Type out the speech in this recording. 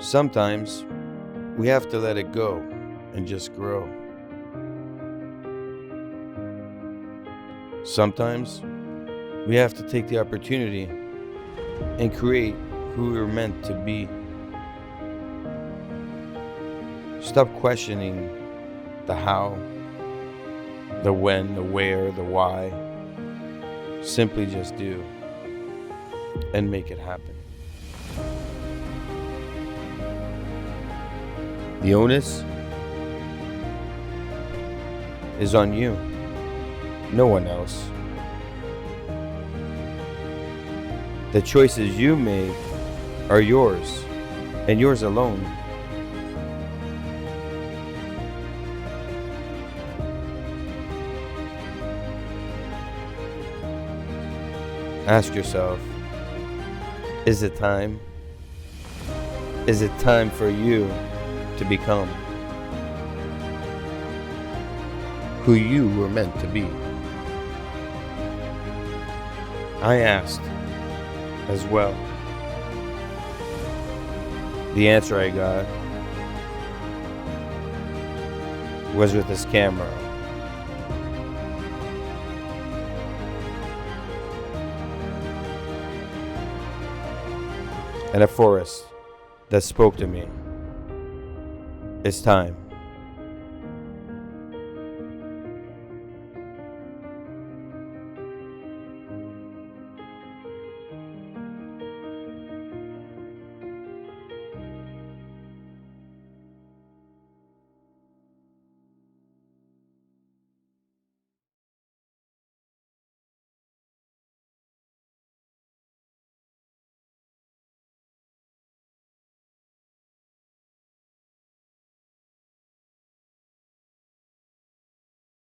Sometimes we have to let it go and just grow. Sometimes we have to take the opportunity and create who we're meant to be. Stop questioning the how, the when, the where, the why. Simply just do and make it happen. The onus is on you, no one else. The choices you make are yours and yours alone. Ask yourself, is it time? Is it time for you to become who you were meant to be? I asked as well. The answer I got was with this camera. And a forest that spoke to me. It's time.